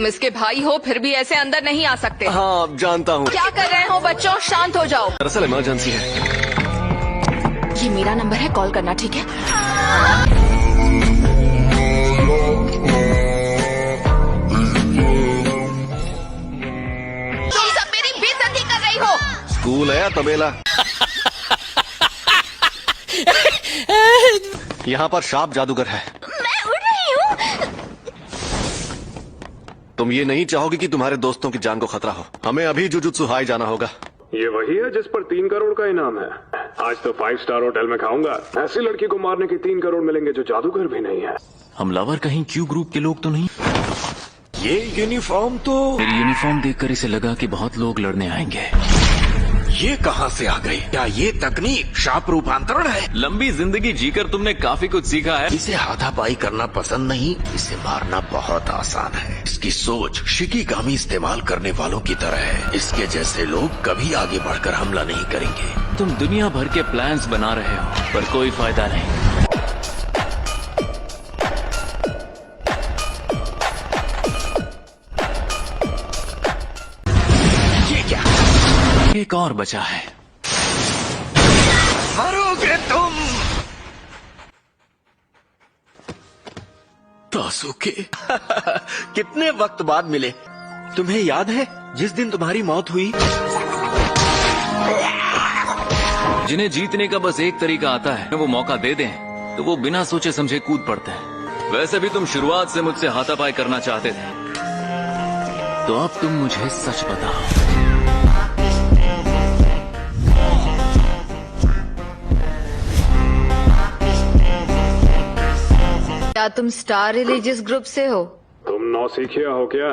तुम इसके भाई हो फिर भी ऐसे अंदर नहीं आ सकते। हाँ जानता हूँ। क्या कर रहे हो बच्चों, शांत हो जाओ। दरअसल इमरजेंसी है। ये मेरा नंबर है, कॉल करना, ठीक है? तुम सब मेरी बेइज्जती कर रही हो। स्कूल है या तबेला? यहाँ पर शार्प जादूगर है। मैं उड़ रही हूँ। तुम ये नहीं चाहोगे कि तुम्हारे दोस्तों की जान को खतरा हो। हमें अभी जुजुत्सु हाई जाना होगा। ये वही है जिस पर 3 करोड़ का इनाम है। आज तो 5 स्टार होटल में खाऊंगा। ऐसी लड़की को मारने के 3 करोड़ मिलेंगे जो जादूगर भी नहीं है। हमलावर कहीं क्यू ग्रुप के लोग तो नहीं? ये यूनिफॉर्म तो मेरी यूनिफॉर्म देखकर इसे लगा कि बहुत लोग लड़ने आएंगे। ये कहाँ से आ गई? क्या ये तकनीक शाप रूपांतरण है? लंबी जिंदगी जीकर तुमने काफी कुछ सीखा है। इसे हाथापाई करना पसंद नहीं, इसे मारना बहुत आसान है। इसकी सोच शिकीगामी इस्तेमाल करने वालों की तरह है। इसके जैसे लोग कभी आगे बढ़कर हमला नहीं करेंगे। तुम दुनिया भर के प्लान्स बना रहे हो पर कोई फायदा नहीं। ये क्या? एक और बचा है। मरोगे तुम। तासुके कितने वक्त बाद मिले। तुम्हें याद है जिस दिन तुम्हारी मौत हुई? जिन्हें जीतने का बस एक तरीका आता है, वो मौका दे दें तो वो बिना सोचे समझे कूद पड़ते हैं। वैसे भी तुम शुरुआत से मुझसे हाथापाई करना चाहते थे, तो अब तुम मुझे सच बताओ। क्या तुम स्टार रिलीजियस ग्रुप से हो? तुम नौसिखिया हो क्या?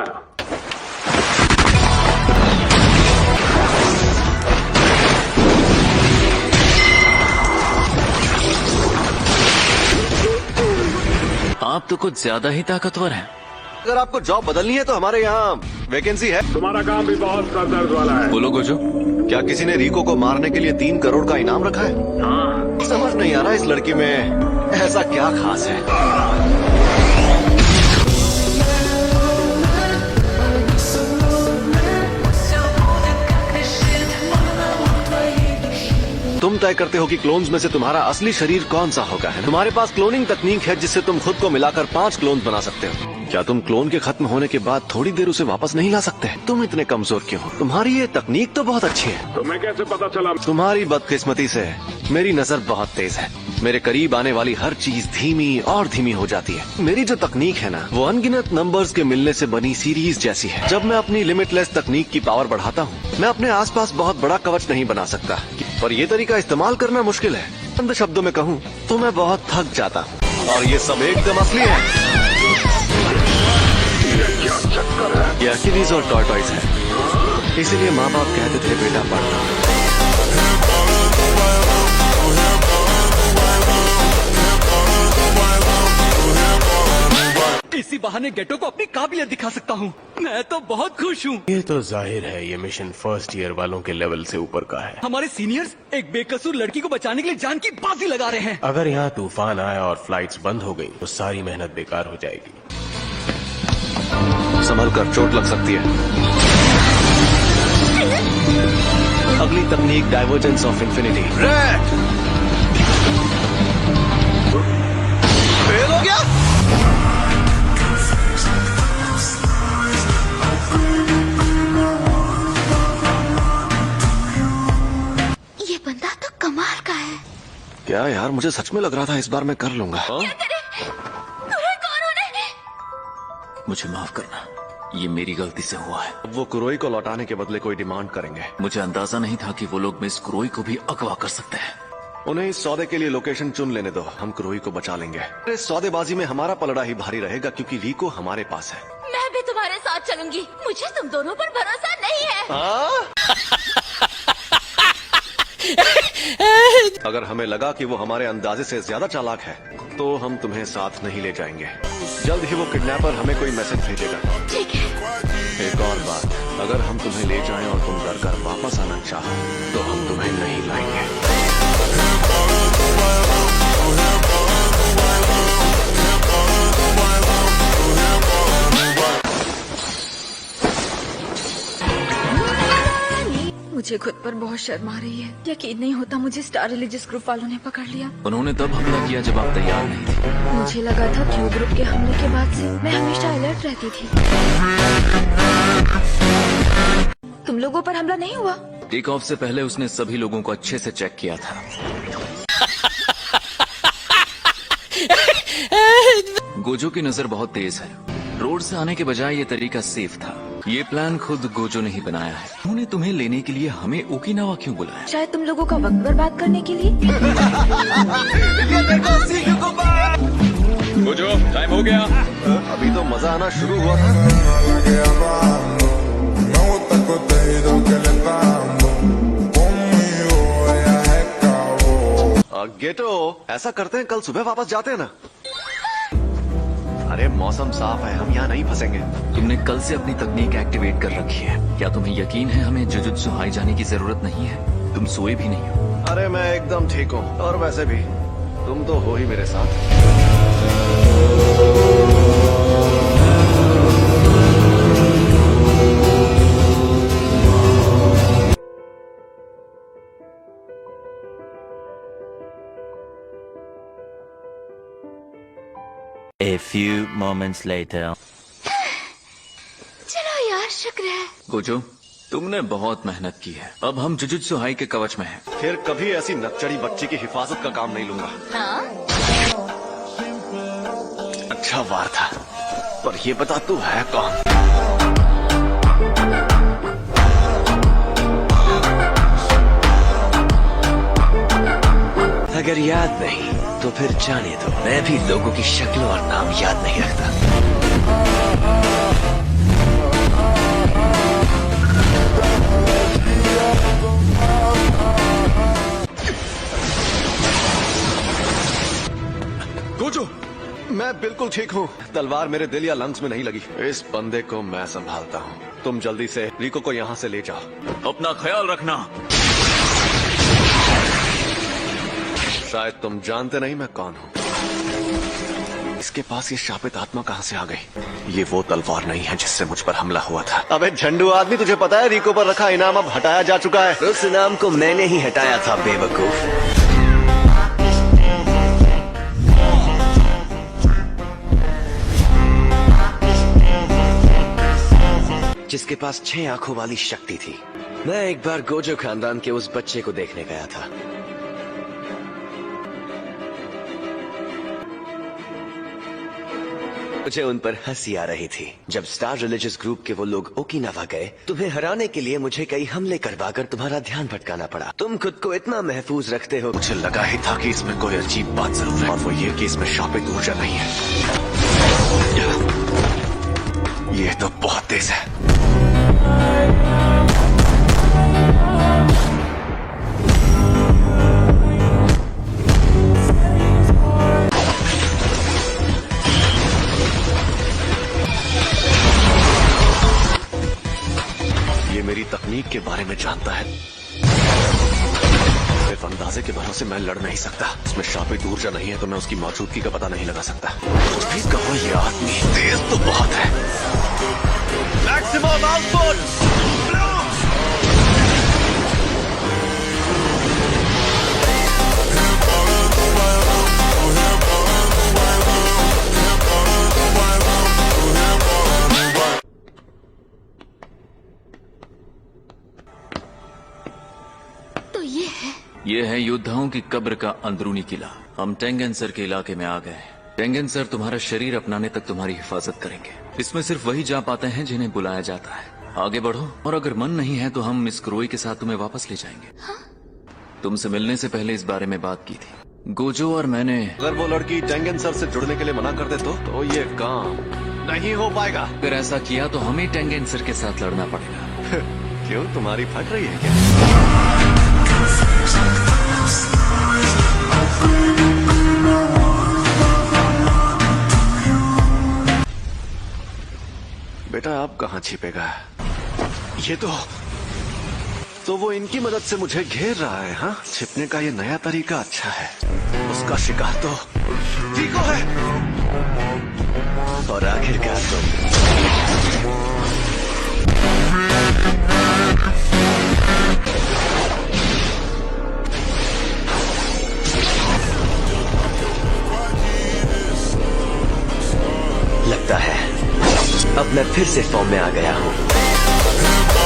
आप तो कुछ ज्यादा ही ताकतवर हैं। अगर आपको जॉब बदलनी है तो हमारे यहाँ वैकेंसी है। तुम्हारा काम भी बहुत सर दर्द वाला है। बोलो गोजो। क्या किसी ने रिको को मारने के लिए 3 करोड़ का इनाम रखा है? हाँ। समझ नहीं आ रहा इस लड़की में ऐसा क्या खास है। तुम तय करते हो कि क्लोन्स में से तुम्हारा असली शरीर कौन सा होगा, है? तुम्हारे पास क्लोनिंग तकनीक है जिससे तुम खुद को मिलाकर 5 क्लोन बना सकते हो। क्या तुम क्लोन के खत्म होने के बाद थोड़ी देर उसे वापस नहीं ला सकते? तुम इतने कमजोर क्यों हो? तुम्हारी ये तकनीक तो बहुत अच्छी है। तुम्हें कैसे पता चला? तुम्हारी बदकिस्मती से मेरी नजर बहुत तेज है। मेरे करीब आने वाली हर चीज धीमी और धीमी हो जाती है। मेरी जो तकनीक है ना, वो अनगिनत नंबर्स के मिलने से बनी सीरीज जैसी है। जब मैं अपनी लिमिटलेस तकनीक की पावर बढ़ाता हूँ, मैं अपने आसपास बहुत बड़ा कवच नहीं बना सकता, पर ये तरीका इस्तेमाल करना मुश्किल है। चंद शब्दों में कहूँ तो मैं बहुत थक जाता हूँ, और ये सब एकदम असली है। ये अकीलीज और टॉर्टॉइस है, इसीलिए माँ बाप कहते थे बेटा पढ़ना। इसी बहाने गेटो को अपनी काबिलियत दिखा सकता हूँ। मैं तो बहुत खुश हूँ। ये तो जाहिर है ये मिशन फर्स्ट ईयर वालों के लेवल से ऊपर का है। हमारे सीनियर्स एक बेकसूर लड़की को बचाने के लिए जान की बाजी लगा रहे हैं। अगर यहाँ तूफान आया और फ्लाइट्स बंद हो गई तो सारी मेहनत बेकार हो जाएगी। संभल कर, चोट लग सकती है। अगली तकनीक divergence of infinity. Red fail हो गया। ये बंदा तो कमाल का है। क्या यार, मुझे सच में लग रहा था इस बार मैं कर लूंगा। मुझे माफ करना, ये मेरी गलती से हुआ है। वो कुरोई को लौटाने के बदले कोई डिमांड करेंगे। मुझे अंदाजा नहीं था कि वो लोग मिस कुरोई को भी अगवा कर सकते हैं। उन्हें इस सौदे के लिए लोकेशन चुन लेने दो, हम कुरोई को बचा लेंगे। इस सौदेबाजी में हमारा पलड़ा ही भारी रहेगा क्योंकि रिको हमारे पास है। मैं भी तुम्हारे साथ चलूंगी, मुझे तुम दोनों पर भरोसा नहीं है। अगर हमें लगा कि वो हमारे अंदाजे से ज्यादा चालाक है तो हम तुम्हें साथ नहीं ले जाएंगे। जल्द ही वो किडनैपर हमें कोई मैसेज भेजेगा। ठीक है। एक और बात, अगर हम तुम्हें ले जाएं और तुम डर कर वापस आना चाहो तो हम तुम्हें नहीं लाएंगे। मुझे खुद पर बहुत शर्म आ रही है। यकीन नहीं होता मुझे स्टार रिलीजियस ग्रुप वालों ने पकड़ लिया। उन्होंने तब हमला किया जब आप तैयार नहीं थी। मुझे लगा था क्यू ग्रुप के हमले के बाद से मैं हमेशा अलर्ट रहती थी। तुम लोगों पर हमला नहीं हुआ? टेक ऑफ से पहले उसने सभी लोगों को अच्छे से चेक किया था। गोजो की नजर बहुत तेज है। रोड से आने के बजाय ये तरीका सेफ था। ये प्लान खुद गोजो ने ही बनाया है। उन्होंने तुम्हें लेने के लिए हमें ओकिनावा क्यों बुलाया? शायद तुम लोगों का वक्त बर्बाद करने के लिए। गोजो, टाइम हो गया। अभी तो मजा आना शुरू हुआ था। गेटो, ऐसा करते हैं कल सुबह वापस जाते हैं ना। अरे मौसम साफ है, हम यहाँ नहीं फंसेंगे। तुमने कल से अपनी तकनीक एक्टिवेट कर रखी है। क्या तुम्हें यकीन है हमें जुजुत्सु हाई जाने की जरूरत नहीं है? तुम सोए भी नहीं हो। अरे मैं एकदम ठीक हूँ, और वैसे भी तुम तो हो ही मेरे साथ। A few moments later. चलो यार, शुक्र है। गोजो, तुमने बहुत मेहनत की है। अब हम जुजुत्सु हाई के कवच में हैं। फिर कभी ऐसी नकचड़ी बच्ची की हिफाजत का काम नहीं लूंगा। हाँ? अच्छा वार था, पर ये बता तू है कौन? अगर याद नहीं तो फिर जाने दो। मैं भी लोगों की शक्ल और नाम याद नहीं रखता। गोजो, मैं बिल्कुल ठीक हूँ। तलवार मेरे दिल या लंग्स में नहीं लगी। इस बंदे को मैं संभालता हूँ। तुम जल्दी से रिको को यहाँ से ले जाओ। अपना ख्याल रखना। शायद तुम जानते नहीं मैं कौन हूँ। इसके पास ये शापित आत्मा कहाँ से आ गई? ये वो तलवार नहीं है जिससे मुझ पर हमला हुआ था। अबे झंडू आदमी, तुझे पता है रिको पर रखा इनाम अब हटाया जा चुका है। उस इनाम को मैंने ही हटाया था, बेवकूफ। जिसके पास 6 आंखों वाली शक्ति थी। मैं एक बार गोजो खानदान के उस बच्चे को देखने गया था। मुझे उन पर हंसी आ रही थी। जब स्टार रिलीजियस ग्रुप के वो लोग ओकिनावा गए, तुम्हें हराने के लिए मुझे कई हमले करवाकर तुम्हारा ध्यान भटकाना पड़ा। तुम खुद को इतना महफूज रखते हो। मुझे लगा ही था कि इसमें कोई अजीब बात जरूर है, और वो ये कि इसमें शापित ऊर्जा नहीं है। ये तो बहुत तेज है। ये मेरी तकनीक के बारे में जानता है। सिर्फ अंदाजे के भरोसे मैं लड़ नहीं सकता। उसमें शापित ऊर्जा नहीं है तो मैं उसकी मौजूदगी का पता नहीं लगा सकता। कुछ भी कहो, ये आदमी तेज तो बहुत है। Maximum output. तो ये है योद्धाओं की कब्र का अंदरूनी किला। हम टेंगेंसर के इलाके में आ गए। टेंगेंसर तुम्हारा शरीर अपनाने तक तुम्हारी हिफाजत करेंगे। इसमें सिर्फ वही जा पाते हैं जिन्हें बुलाया जाता है। आगे बढ़ो, और अगर मन नहीं है तो हम मिस क्रोई के साथ तुम्हें वापस ले जाएंगे। हाँ? तुमसे मिलने से पहले इस बारे में बात की थी। गोजो और मैंने। अगर वो लड़की टेंगेंसर से जुड़ने के लिए मना कर दे तो ये काम नहीं हो पाएगा। अगर ऐसा किया तो हमें टेंगेंसर के साथ लड़ना पड़ेगा। क्यों, तुम्हारी फट रही है क्या? बेटा आप कहाँ छिपेगा? ये तो वो इनकी मदद से मुझे घेर रहा है। हाँ, छिपने का ये नया तरीका अच्छा है। उसका शिकार तो रिको है। और आखिरकार तुम। लगता है अब मैं फिर से फॉर्म में आ गया हूँ।